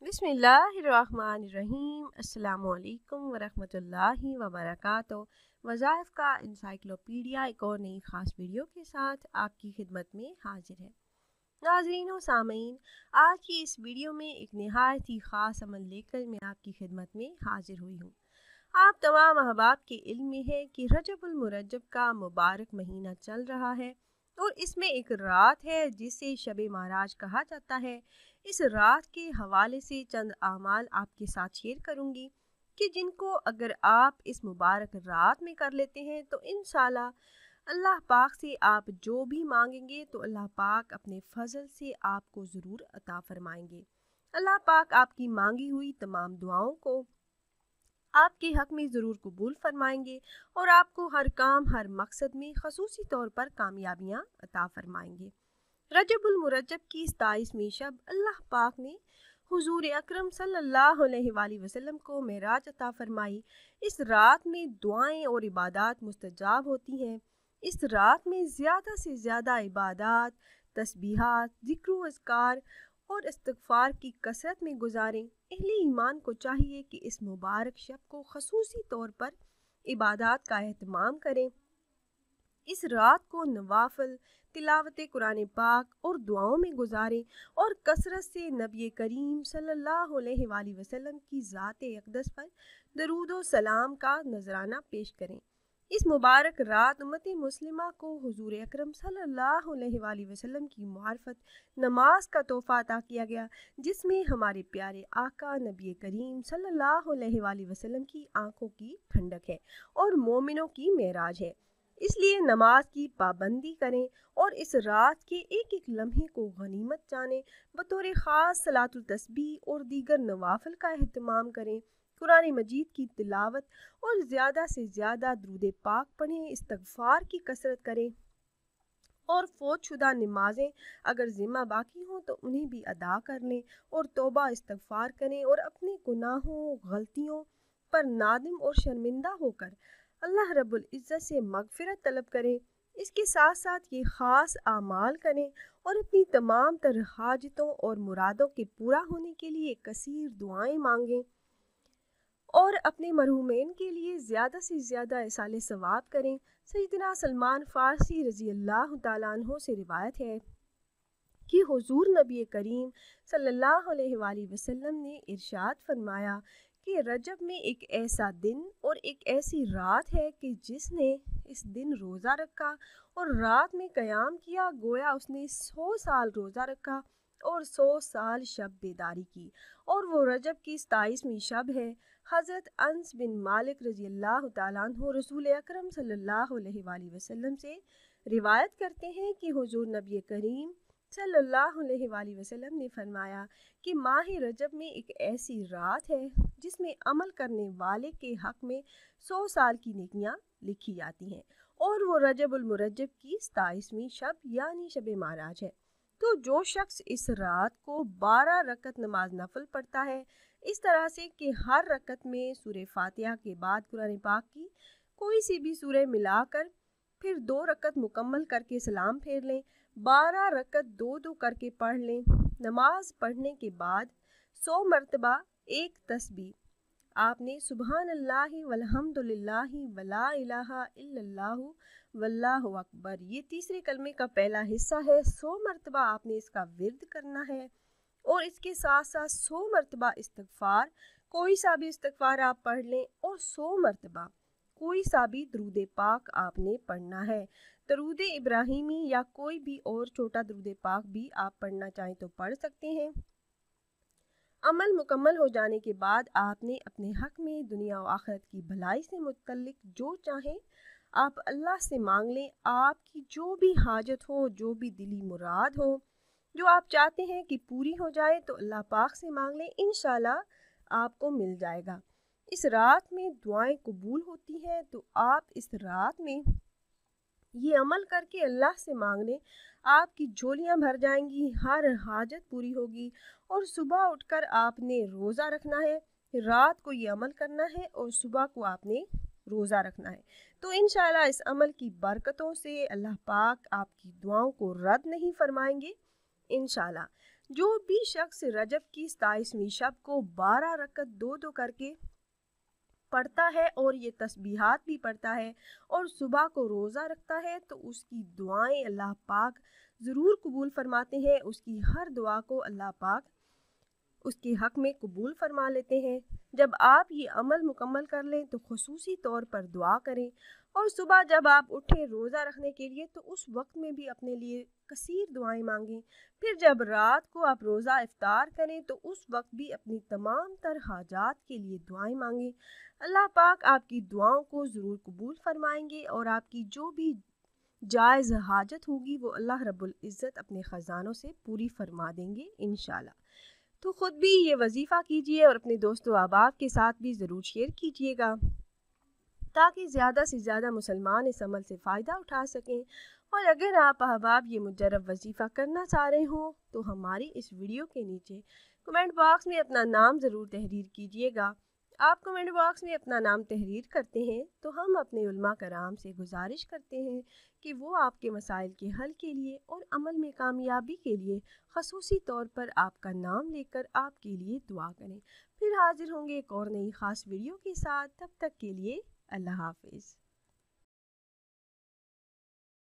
بسم اللہ الرحمن الرحیم۔ السلام علیکم ورحمۃ اللہ وبرکاتہ۔ وظائف کا انسائکلوپیڈیا ایک اور نئی خاص ویڈیو کے ساتھ آپ کی خدمت میں حاضر ہے۔ ناظرین و سامعین، آج کی اس ویڈیو میں ایک نہایت ہی خاص عمل لے کر میں آپ کی خدمت میں حاضر ہوئی ہوں۔ آپ تمام احباب کے علم میں ہے کہ رجب المرجب کا مبارک مہینہ چل رہا ہے اور اس میں ایک رات ہے جسے شب معراج کہا جاتا ہے۔ اس رات کے حوالے سے چند اعمال آپ کے ساتھ شیئر کروں گی کہ جن کو اگر آپ اس مبارک رات میں کر لیتے ہیں تو انشاءاللہ اللہ پاک سے آپ جو بھی مانگیں گے تو اللہ پاک اپنے فضل سے آپ کو ضرور عطا فرمائیں گے۔ اللہ پاک آپ کی مانگی ہوئی تمام دعاؤں کو آپ کے حق میں ضرور قبول فرمائیں گے اور آپ کو ہر کام ہر مقصد میں خصوصی طور پر کامیابیاں عطا فرمائیں گے۔ رجب المرجب کی 27ویں شب اللہ پاک نے حضور اکرم صلی اللہ علیہ وآلہ وسلم کو معراج عطا فرمائی۔ اس رات میں دعائیں اور عبادات مستجاب ہوتی ہیں۔ اس رات میں زیادہ سے زیادہ عبادات، تسبیحات، ذکر و اذکار اور استغفار کی کثرت میں گزاریں۔ اہل ایمان کو چاہیے کہ اس مبارک شب کو خصوصی طور پر عبادات کا اہتمام کریں۔ اس رات کو نوافل، تلاوت قرآن پاک اور دعاؤں میں گزاریں اور کثرت سے نبی کریم صلی اللہ علیہ وآلہ وسلم کی ذات اقدس پر درود و سلام کا نذرانہ پیش کریں۔ اس مبارک رات امت مسلمہ کو حضور اکرم صلی اللہ علیہ وآلہ وسلم کی معرفت نماز کا تحفہ عطا کیا گیا، جس میں ہمارے پیارے آقا نبی کریم صلی اللہ علیہ وآلہ وسلم کی آنکھوں کی ٹھنڈک ہے اور مومنوں کی معراج ہے۔ اس لیے نماز کی پابندی کریں اور اس رات کے ایک ایک لمحے کو غنیمت جانیں۔ بطور خاص صلاۃ التسبیح اور دیگر نوافل کا اہتمام کریں۔ قرآن مجید کی تلاوت اور زیادہ سے زیادہ درود پاک پڑھیں، استغفار کی کثرت کریں اور فوت شدہ نمازیں اگر ذمہ باقی ہوں تو انہیں بھی ادا کر لیں اور توبہ استغفار کریں اور اپنے گناہوں غلطیوں پر نادم اور شرمندہ ہو کر اللہ رب العزت سے مغفرت طلب کریں۔ اس کے ساتھ ساتھ یہ خاص اعمال کریں اور اپنی تمام تر حاجتوں اور مرادوں کے پورا ہونے کے لیے کثیر دعائیں مانگیں اور اپنے مرحومین کے لیے زیادہ سے زیادہ ایصال ثواب کریں۔ سیدنا سلمان فارسی رضی اللہ تعالیٰ عنہ سے روایت ہے کہ حضور نبی کریم صلی اللہ علیہ وآلہ وسلم نے ارشاد فرمایا کہ رجب میں ایک ایسا دن اور ایک ایسی رات ہے کہ جس نے اس دن روزہ رکھا اور رات میں قیام کیا گویا اس نے 100 سال روزہ رکھا اور 100 سال شب بیداری کی، اور وہ رجب کی 27ویں شب ہے۔ حضرت انس بن مالک رضی اللہ تعالیٰ عنہ رسول اکرم صلی اللہ علیہ وآلہ وسلم سے روایت کرتے ہیں کہ حضور نبی کریم صلی اللہ علیہ وآلہ وسلم نے فرمایا کہ ماہ رجب میں ایک ایسی رات ہے جس میں عمل کرنے والے کے حق میں 100 سال کی نیکیاں لکھی جاتی ہیں، اور وہ رجب المرجب کی 27ویں شب یعنی شب معراج ہے۔ تو جو شخص اس رات کو 12 رکعت نماز نفل پڑھتا ہے، اس طرح سے کہ ہر رکعت میں سورہ فاتحہ کے بعد قرآن پاک کی کوئی سی بھی سورہ ملا کر پھر 2 رکعت مکمل کر کے سلام پھیر لیں، 12 رکعت 2 کر کے پڑھ لیں۔ نماز پڑھنے کے بعد 100 مرتبہ ایک تسبیح آپ نے سبحان اللہ والحمد للہ ولا الہ الا اللہ واللہ اکبر، یہ تیسرے کلمے کا پہلا حصہ ہے، 100 مرتبہ آپ نے اس کا ورد کرنا ہے اور اس کے ساتھ ساتھ 100 مرتبہ استغفار، کوئی سا بھی استغفار آپ پڑھ لیں، اور 100 مرتبہ کوئی سا بھی درود پاک آپ نے پڑھنا ہے۔ درود ابراہیمی یا کوئی بھی اور چھوٹا درود پاک بھی آپ پڑھنا چاہیں تو پڑھ سکتے ہیں۔ عمل مکمل ہو جانے کے بعد آپ نے اپنے حق میں دنیا و آخرت کی بھلائی سے متعلق جو چاہیں آپ اللہ سے مانگ لیں۔ آپ کی جو بھی حاجت ہو، جو بھی دلی مراد ہو، جو آپ چاہتے ہیں کہ پوری ہو جائے تو اللہ پاک سے مانگ لیں، انشاءاللہ آپ کو مل جائے گا۔ اس رات میں دعائیں قبول ہوتی ہیں، تو آپ اس رات میں یہ عمل کر کے اللہ سے مانگ لیں، آپ کی جھولیاں بھر جائیں گی، ہر حاجت پوری ہوگی، اور صبح اٹھ کر آپ نے روزہ رکھنا ہے۔ رات کو یہ عمل کرنا ہے اور صبح کو آپ نے روزہ رکھنا ہے، تو انشاءاللہ اس عمل کی برکتوں سے اللہ پاک آپ کی دعاؤں کو رد نہیں فرمائیں گے انشاءاللہ۔ جو بھی شخص رجب کی 27ویں شب کو 12 رکعت 2 کر کے پڑھتا ہے اور یہ تسبیحات بھی پڑھتا ہے اور صبح کو روزہ رکھتا ہے تو اس کی دعائیں اللہ پاک ضرور قبول فرماتے ہیں۔ اس کی ہر دعا کو اللہ پاک اس کے حق میں قبول فرما لیتے ہیں۔ جب آپ یہ عمل مکمل کر لیں تو خصوصی طور پر دعا کریں، اور صبح جب آپ اٹھیں روزہ رکھنے کے لیے تو اس وقت میں بھی اپنے لیے کثیر دعائیں مانگیں۔ پھر جب رات کو آپ روزہ افطار کریں تو اس وقت بھی اپنی تمام تر حاجات کے لیے دعائیں مانگیں۔ اللہ پاک آپ کی دعاؤں کو ضرور قبول فرمائیں گے اور آپ کی جو بھی جائز حاجت ہوگی وہ اللہ رب العزت اپنے خزانوں سے پوری فرما دیں گے انشاءاللہ۔ تو خود بھی یہ وظیفہ کیجئے اور اپنے دوست و احباب کے ساتھ بھی ضرور شیئر کیجئے گا تاکہ زیادہ سے زیادہ مسلمان اس عمل سے فائدہ اٹھا سکیں۔ اور اگر آپ احباب یہ مجرب وظیفہ کرنا چاہ رہے ہوں تو ہماری اس ویڈیو کے نیچے کمنٹ باکس میں اپنا نام ضرور تحریر کیجئے گا۔ آپ کمنٹ باکس میں اپنا نام تحریر کرتے ہیں تو ہم اپنے علماء کرام سے گزارش کرتے ہیں کہ وہ آپ کے مسائل کے حل کے لیے اور عمل میں کامیابی کے لیے خصوصی طور پر آپ کا نام لے کر آپ کے لیے دعا کریں۔ پھر حاضر ہوں گے ایک اور نئی خاص ویڈیو کے ساتھ، تب تک کے لیے اللہ حافظ۔